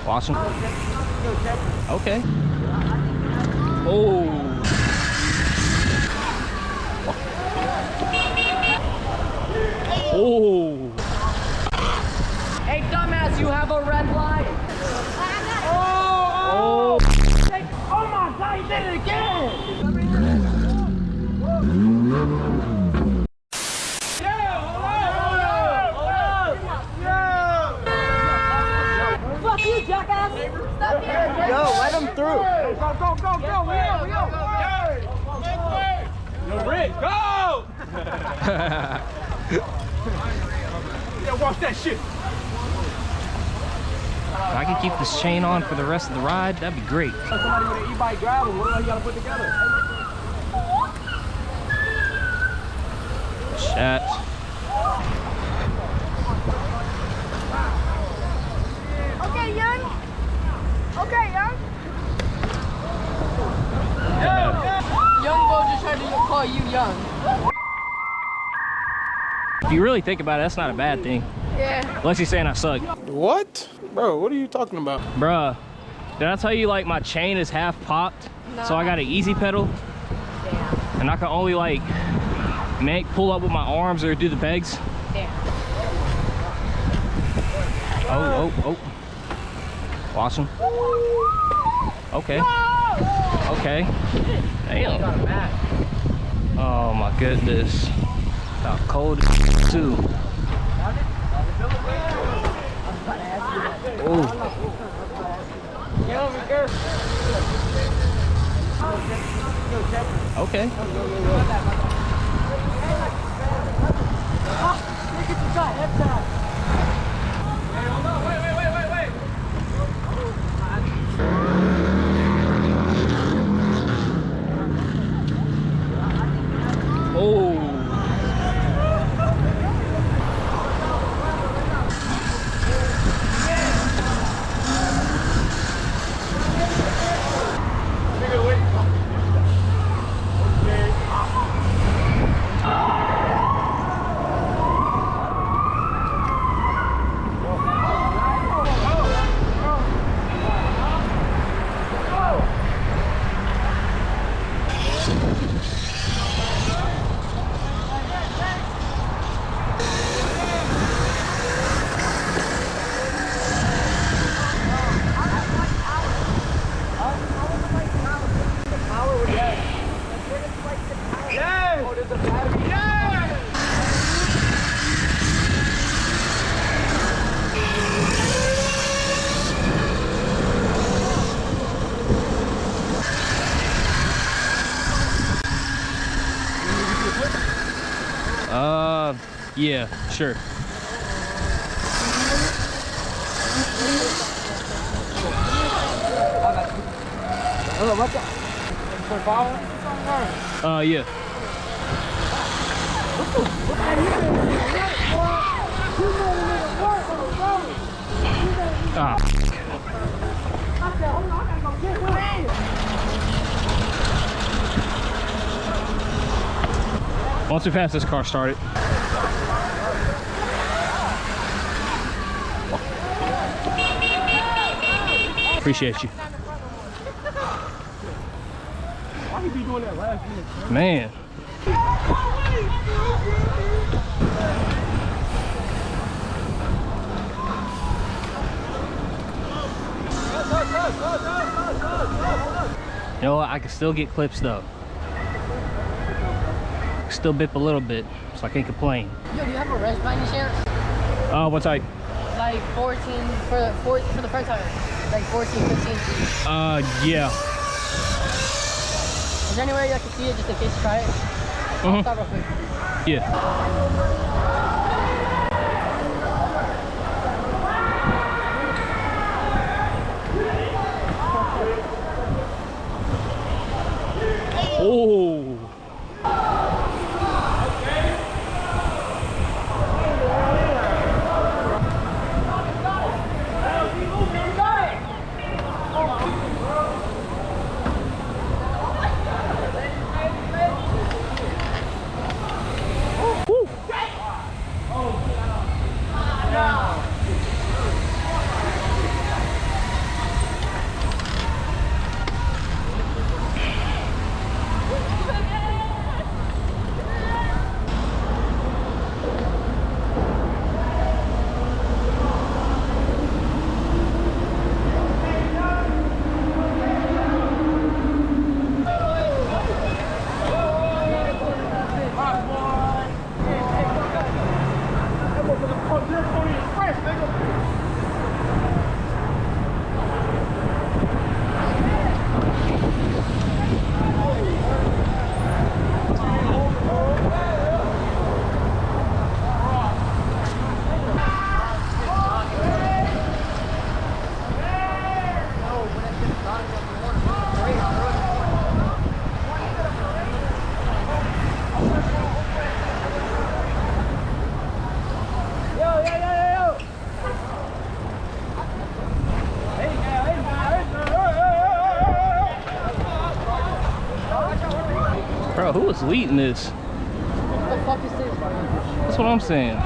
Awesome. Okay. Oh. Oh. Hey, dumbass, you have a red light. Oh. Oh my God, you did it again. Fuck you, jackass! Stop here! Yo, let him through. Go! Yo, Rick, go! Yeah, watch that shit. If I could keep this chain on for the rest of the ride, that'd be great. Somebody with an e-bike gravel, what do you gotta put together? Chat. Okay, young. Young Bo just tried to call you young. If you really think about it, that's not a bad thing. Yeah. Unless you're saying I suck. What? Bro, what are you talking about? Bruh, did I tell you like my chain is half popped? No. So I got an easy pedal. Damn. And I can only like pull up with my arms or do the pegs. Damn. Oh. Awesome. Okay. Okay. Damn. Oh my goodness. How cold too. Oh. Okay. Oh. Yeah, sure. Yeah. Ah. Once we pass this car, start it. Appreciate you. Why you be doing that last minute? Man. You know what? I can still get clips though. Still bip a little bit, so I can't complain. Yo, do you have a rest by any chance? What type? Like 14 for the front tire. Like 14, 15. Yeah. Is there anywhere I can see it just in case you try it? I'll stop real quick. Yeah. Oh. Bro, who is leading this? What the fuck is this, bro? That's what I'm saying.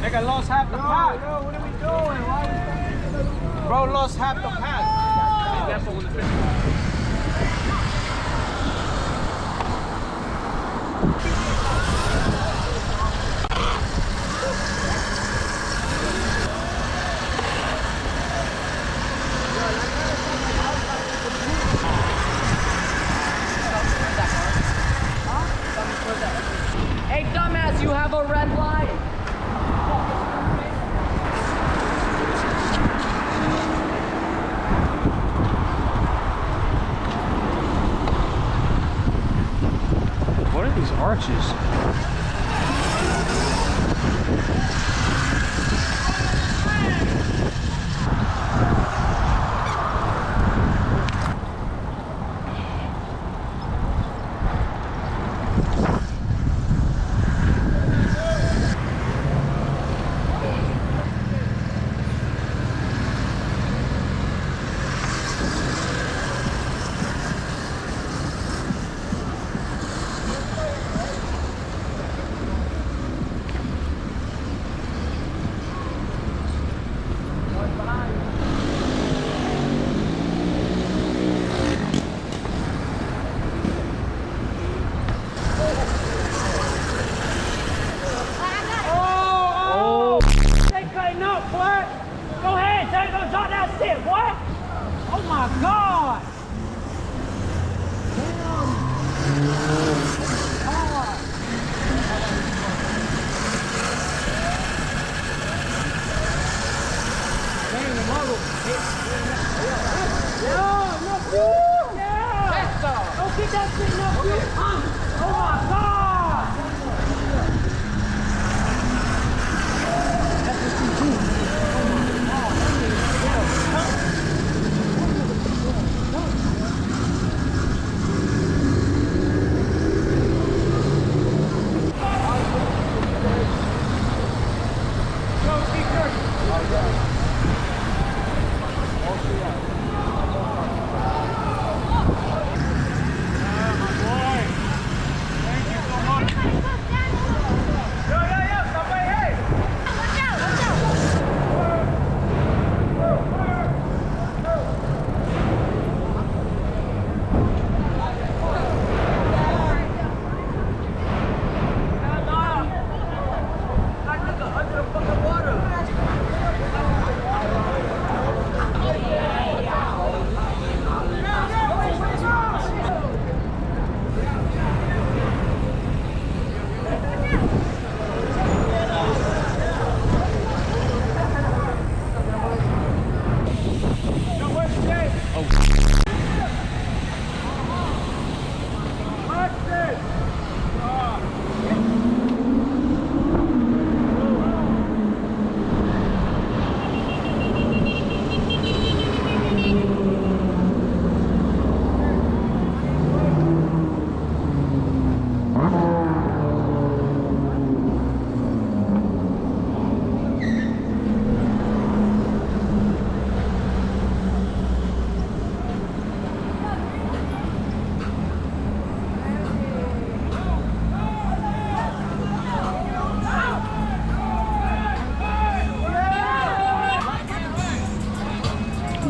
Nigga lost half the pack. No, what are we doing? Why bro lost half the pack. That's what was the Hey, dumbass, you have a red light. What are these arches?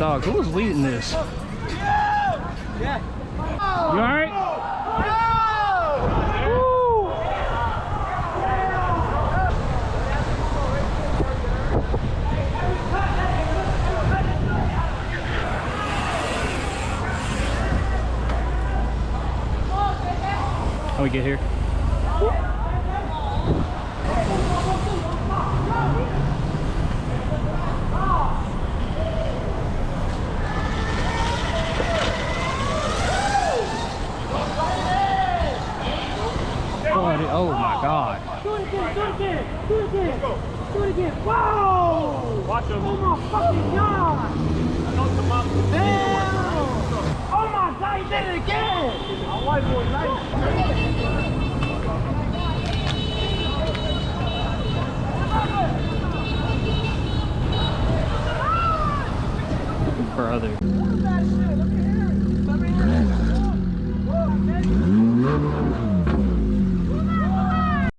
Dog, who was leading this? Yeah. You alright? get here. Oh my God. Do it again, do it again, do it again. Do it again. Whoa! Watch him. Oh my fucking God! Damn! Oh my God, he did it again! My wife was nice.